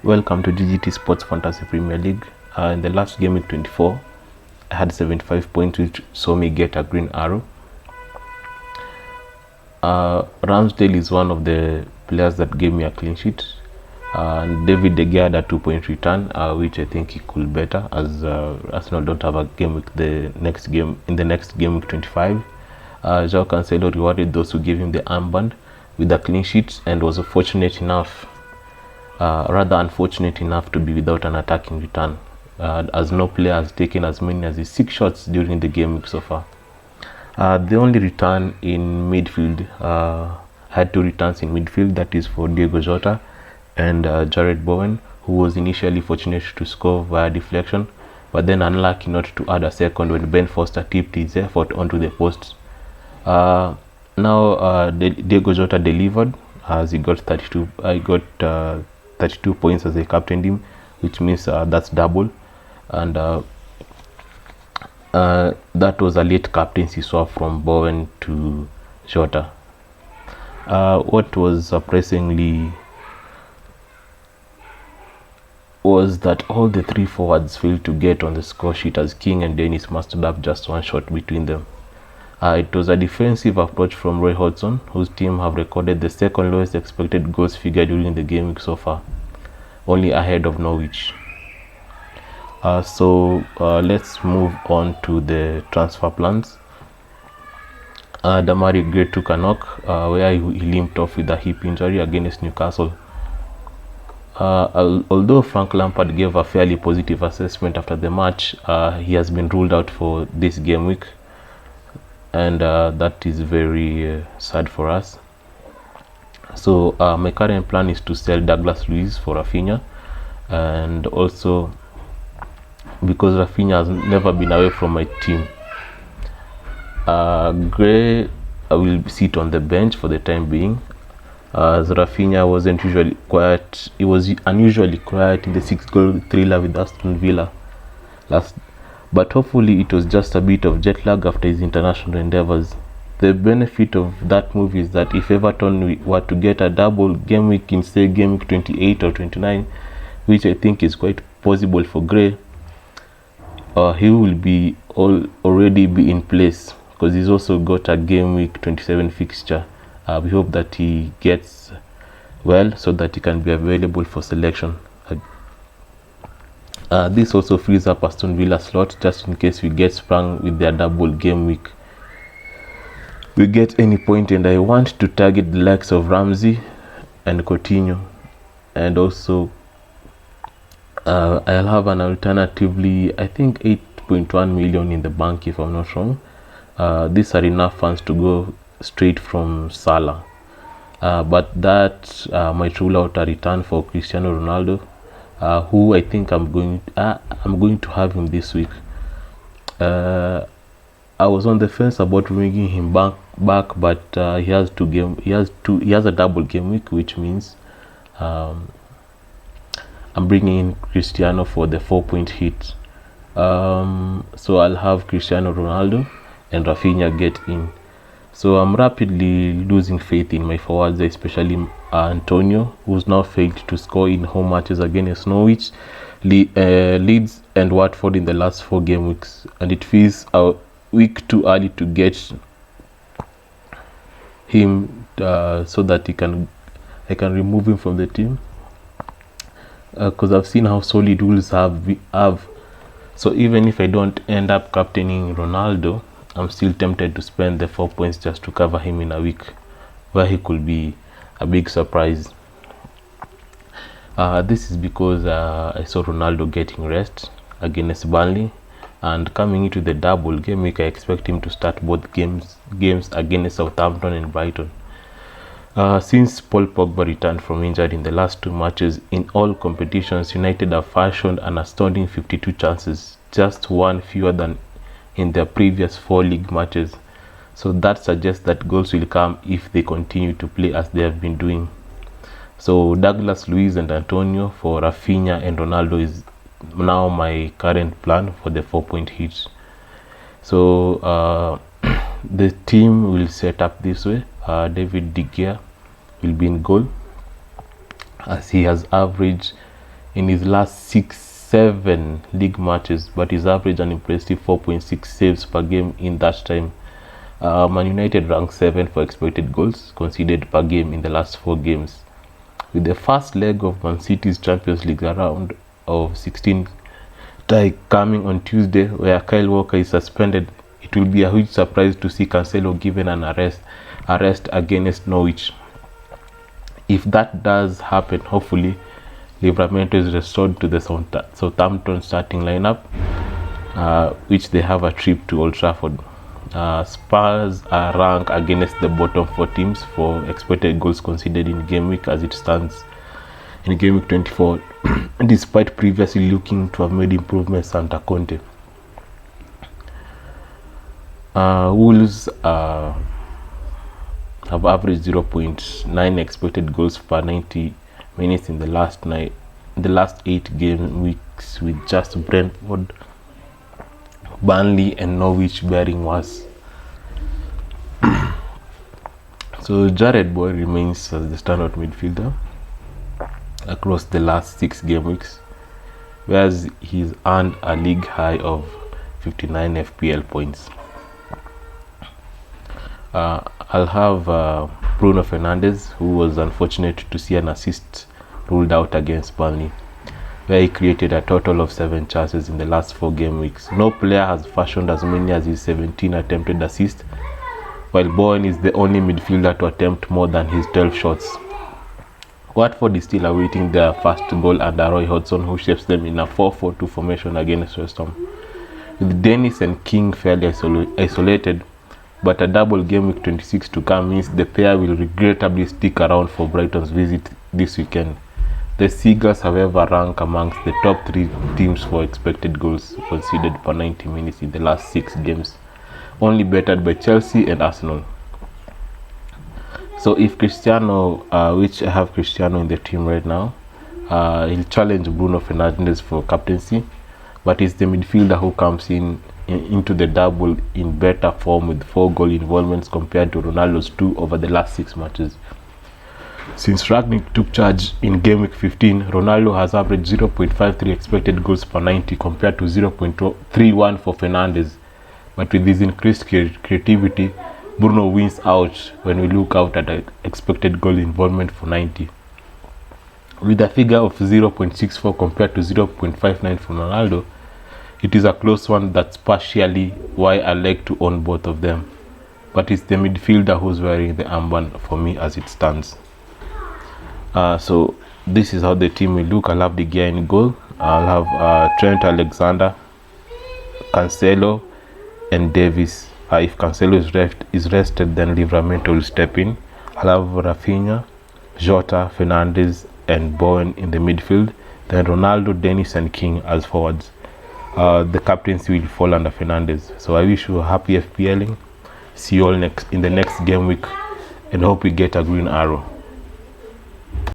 Welcome to GGT Sports Fantasy Premier League. In the last game week 24, I had 75 points, which saw me get a green arrow. Ramsdale is one of the players that gave me a clean sheet. David De Gea had a 2-point return, which I think he could better, as Arsenal don't have a game week in the next game week 25. João Cancelo rewarded those who gave him the armband with a clean sheet and was rather unfortunate enough to be without an attacking return, as no player has taken as many as 6 shots during the game week so far. The only return in midfield, had 2 returns in midfield, that is for Diogo Jota and Jared Bowen, who was initially fortunate to score via deflection, but then unlucky not to add a second when Ben Foster tipped his effort onto the post. Now Diogo Jota delivered, as he got 32 points as I captained him, which means that's double, and that was a late captaincy swap from Bowen to Jota. What was surprisingly was that all the 3 forwards failed to get on the score sheet, as King and Dennis mustered up just 1 shot between them. It was a defensive approach from Roy Hodgson, whose team have recorded the second lowest expected goals figure during the game week so far, only ahead of Norwich. Let's move on to the transfer plans. Damari Gray took a knock, where he limped off with a hip injury against Newcastle. Although Frank Lampard gave a fairly positive assessment after the match, he has been ruled out for this game week, and that is very sad for us. So my current plan is to sell Douglas Luiz for Rafinha, and also because Rafinha has never been away from my team, Gray will sit on the bench for the time being, as Rafinha wasn't usually quiet. He was unusually quiet in the 6-goal thriller with Aston Villa but hopefully it was just a bit of jet lag after his international endeavors. The benefit of that move is that if Everton were to get a double game week in, say, game week 28 or 29, which I think is quite possible for Gray, he will already be in place, because he's also got a game week 27 fixture. We hope that he gets well so that he can be available for selection. This also frees up Aston Villa slot just in case we get sprung with their double game week. We get any point, and I want to target the likes of Ramsey and Coutinho, and also I'll have an alternatively, I think 8.1 million in the bank if I'm not wrong. These are enough funds to go straight from Salah, but that might rule out a return for Cristiano Ronaldo, who I think I'm going to have him this week. I was on the fence about bringing him back, but he has a double game week, which means I'm bringing in Cristiano for the 4-point hit. So I'll have Cristiano Ronaldo and Rafinha get in. So I'm rapidly losing faith in my forwards, especially Antonio, who's now failed to score in home matches against Norwich, Leeds and Watford in the last 4 game weeks, and it feels a week too early to get him, so that I can remove him from the team, because I've seen how solid Wolves have. So even if I don't end up captaining Ronaldo, I'm still tempted to spend the 4 points just to cover him in a week where he could be a big surprise. This is because I saw Ronaldo getting rest against Burnley, and coming into the double game week, I expect him to start both games against Southampton and Brighton. Since Paul Pogba returned from injury in the last 2 matches in all competitions, United have fashioned an astounding 52 chances, just 1 fewer than in their previous 4 league matches. So that suggests that goals will come if they continue to play as they have been doing. So Douglas Luiz and Antonio for Rafinha and Ronaldo is now my current plan for the 4-point hit. So the team will set up this way. David De Gea will be in goal, as he has averaged in his last 7 league matches, but he's averaged an impressive 4.6 saves per game in that time. Man United ranked 7th for expected goals conceded per game in the last 4 games. With the first leg of Man City's Champions League round of 16 tie coming on Tuesday, where Kyle Walker is suspended, it will be a huge surprise to see Cancelo given an arrest against Norwich. If that does happen, hopefully Livramento is restored to the Southampton starting lineup, which they have a trip to Old Trafford. Spurs are ranked against the bottom 4 teams for expected goals conceded in game week as it stands in game week 24, despite previously looking to have made improvements under Conte. Wolves have averaged 0.9 expected goals per 90 minutes in the last 8 game weeks, with just Brentford, Burnley and Norwich bearing worse. So Jared Boy remains as the standout midfielder across the last 6 game weeks, whereas he's earned a league high of 59 FPL points. I'll have Bruno Fernandez, who was unfortunate to see an assist ruled out against Burnley, where he created a total of 7 chances in the last 4 game weeks. No player has fashioned as many as his 17 attempted assists, while Bowen is the only midfielder to attempt more than his 12 shots. Watford is still awaiting their first goal under Roy Hodgson, who shapes them in a 4-4-2 formation against West Ham. With Dennis and King fairly isolated, but a double game week 26 to come means the pair will regrettably stick around for Brighton's visit this weekend. The Seagulls, however, rank amongst the top 3 teams for expected goals conceded per 90 minutes in the last 6 games, only bettered by Chelsea and Arsenal. So if Cristiano, which I have Cristiano in the team right now, he'll challenge Bruno Fernandez for captaincy, but it's the midfielder who comes into the double in better form with 4 goal involvements compared to Ronaldo's 2 over the last 6 matches. Since Rangnick took charge in game week 15, Ronaldo has averaged 0.53 expected goals per 90 compared to 0.31 for Fernandez. But with his increased creativity, Bruno wins out when we look out at expected goal involvement for 90. With a figure of 0.64 compared to 0.59 for Ronaldo, it is a close one. That's partially why I like to own both of them. But it's the midfielder who's wearing the armband for me as it stands. So this is how the team will look. I'll have De Gea in goal. I'll have Trent Alexander, Cancelo, and Davis. If Cancelo is rested, then Livramento will step in. I'll have Rafinha, Jota, Fernandez, and Bowen in the midfield. Then Ronaldo, Dennis, and King as forwards. The captaincy will fall under Fernandez. So I wish you a happy FPLing. See you all in the next game week, and hope we get a green arrow.